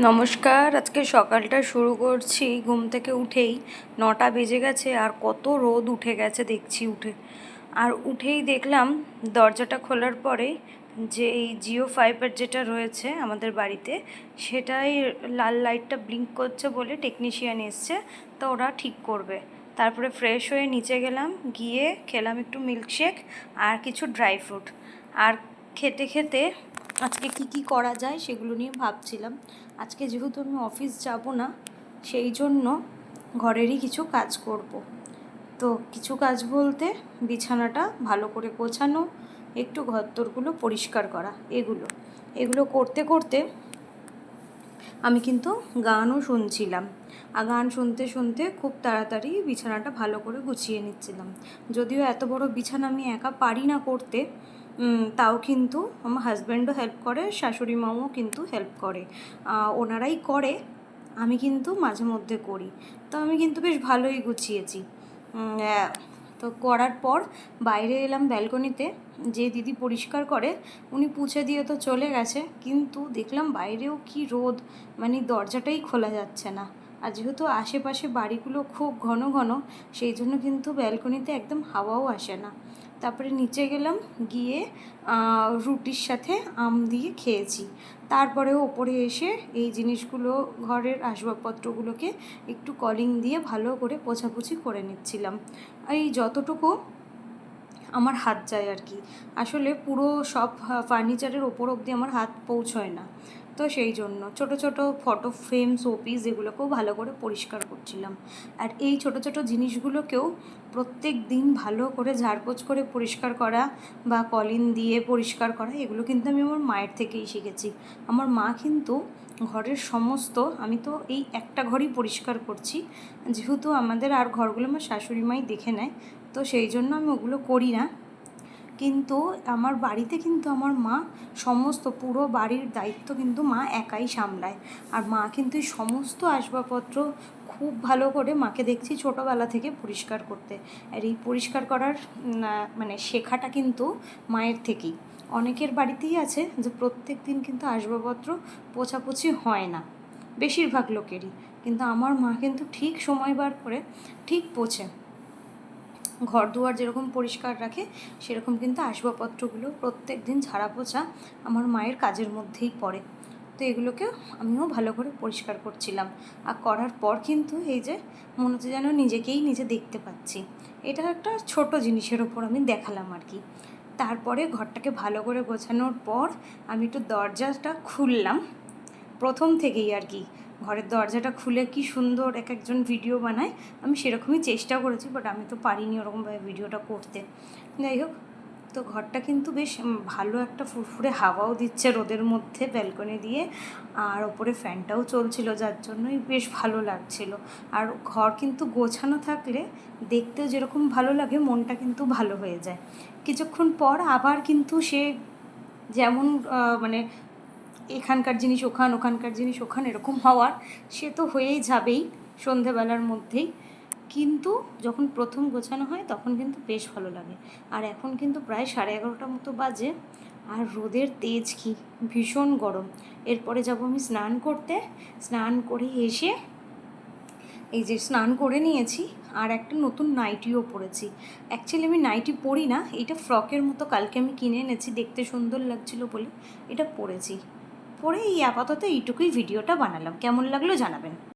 নমস্কার। আজকে সকালটা শুরু করছি ঘুম থেকে উঠেই 9টা বেজে গেছে আর কত রোদ উঠে গেছে দেখছি উঠেই দেখলাম দরজাটা খোলার পরেই যে এই জিও ফাইবার যেটা রয়েছে আমাদের বাড়িতে সেটাই লাল লাইটটা ব্লিঙ্ক করছে বলে টেকনিশিয়ান এসছে, তো ওরা ঠিক করবে। তারপরে ফ্রেশ হয়ে নিচে গেলাম, গিয়ে খেলাম একটু মিল্কশেক আর কিছু ড্রাই ফ্রুট। আর খেতে খেতে আজকে কি করা যায় সেগুলো নিয়ে ভাবছিলাম। আজকে যেহেতু আমি অফিস যাব না, সেই জন্য ঘরেরই কিছু কাজ করব। তো কিছু কাজ বলতে বিছানাটা ভালো করে গোছানো, একটু ঘরদোরগুলো পরিষ্কার করা, এগুলো করতে করতে আমি কিন্তু গানও শুনছিলাম। আর গান শুনতে শুনতে খুব তাড়াতাড়ি বিছানাটা ভালো করে গুছিয়ে নিচ্ছিলাম। যদিও এত বড় বিছানা আমি একা পারি না করতে, তাও কিন্তু আমার হাজব্যান্ডও হেল্প করে, শাশুড়ি মাও কিন্তু হেল্প করে, ওনারাই করে, আমি কিন্তু মাঝে মধ্যে করি। তো আমি কিন্তু বেশ ভালোই গুছিয়েছি। তো করার পর বাইরে এলাম ব্যালকনিতে, যে দিদি পরিষ্কার করে উনি পুছে দিয়ে তো চলে গেছে, কিন্তু দেখলাম বাইরেও কি রোদ, মানে দরজাটাই খোলা যাচ্ছে না। আর যেহেতু আশেপাশে বাড়িগুলো খুব ঘন ঘন, সেই জন্য কিন্তু ব্যালকনিতে একদম হাওয়াও আসে না। তারপরে নিচে গেলাম, গিয়ে রুটির সাথে আম দিয়ে খেয়েছি। তারপরেও ওপরে এসে এই জিনিসগুলো, ঘরের আসবাবপত্রগুলোকে একটু কলিং দিয়ে ভালো করে পোছাপুছি করে নিচ্ছিলাম। এই যতটুকু আমার হাত যায় আর কি, আসলে পুরো সব ফার্নিচারের ওপর অবধি আমার হাত পৌঁছয় না। তো সেই জন্য ছোট ছোট ফটো ফ্রেম, শোপিস, এগুলোকেও ভালো করে পরিষ্কার করছিলাম। আর এই ছোট ছোট জিনিসগুলোকেও প্রত্যেক দিন ভালো করে ঝাড়পোছ করে পরিষ্কার করা বা কলিন দিয়ে পরিষ্কার করা, এগুলো কিন্তু আমি আমার মায়ের থেকেই শিখেছি। আমার মা কিন্তু ঘরের সমস্ত, আমি তো এই একটা ঘরই পরিষ্কার করছি, যেহেতু আমাদের আর ঘরগুলো আমার শাশুড়ি মাই দেখে নেয়, তো সেই জন্য আমি ওগুলো করি না। কিন্তু আমার বাড়িতে কিন্তু আমার মা সমস্ত পুরো বাড়ির দায়িত্ব কিন্তু মা একাই সামলায়। আর মা কিন্তু এই সমস্ত আসবাবপত্র খুব ভালো করে, মাকে দেখছি ছোটোবেলা থেকে পরিষ্কার করতে। আর এই পরিষ্কার করার মানে শেখাটা কিন্তু মায়ের থেকেই। অনেকের বাড়িতেই আছে যে প্রত্যেক দিন কিন্তু আসবাবপত্র পোছাপুছি হয় না, বেশিরভাগ লোকেরই, কিন্তু আমার মা কিন্তু ঠিক সময় বার করে ঠিক পোছে। ঘর দুয়ার যেরকম পরিষ্কার রাখে, সেরকম কিন্তু আসবাবপত্রগুলো প্রত্যেক দিন ঝাড়া পোছা আমার মায়ের কাজের মধ্যেই পড়ে। তো এগুলোকে আমিও ভালো করে পরিষ্কার করছিলাম। আর করার পর কিন্তু এই যে মনে হচ্ছে যেন নিজেকেই নিজে দেখতে পাচ্ছি। এটা একটা ছোট জিনিসের ওপর আমি দেখালাম আর কি। তারপরে ঘরটাকে ভালো করে গোছানোর পর আমি একটু দরজাটা খুললাম, প্রথম থেকেই আর কি। ঘরের দরজাটা খুলে কি সুন্দর এক একজন ভিডিও বানায়, আমি সেরকমই চেষ্টা করেছি, বাট আমি তো পারিনি ওরকমভাবে ভিডিওটা করতে। যাই হোক, তো ঘরটা কিন্তু বেশ ভালো একটা ফুরফুরে হাওয়াও দিচ্ছে রোদের মধ্যে ব্যালকনি দিয়ে, আর ওপরে ফ্যানটাও চলছিল, যার জন্যই বেশ ভালো লাগছিল। আর ঘর কিন্তু গোছানো থাকলে দেখতেও যেরকম ভালো লাগে, মনটা কিন্তু ভালো হয়ে যায়। কিছুক্ষণ পর আবার কিন্তু সে যেমন মানে এখানকার জিনিস ওখান, ওখানকার জিনিস ওখান, এরকম হওয়ার সে তো হয়েই যাবেই সন্ধেবেলার মধ্যেই। কিন্তু যখন প্রথম গোছানো হয় তখন কিন্তু বেশ ভালো লাগে। আর এখন কিন্তু প্রায় 11:30 মতো বাজে, আর রোদের তেজ কি ভীষণ গরম। এরপরে যাব আমি স্নান করতে। স্নান করে এসে এই যে স্নান করে নিয়েছি, আর একটা নতুন নাইটিও পরেছি। অ্যাকচুয়ালি আমি নাইটি পরি না, এটা ফ্রকের মতো কালকে আমি কিনে এনেছি, দেখতে সুন্দর লাগছিল বলে এটা পরেছি। পরে এই আপাতত এইটুকুই ভিডিওটা বানালাম। কেমন লাগলো জানাবেন।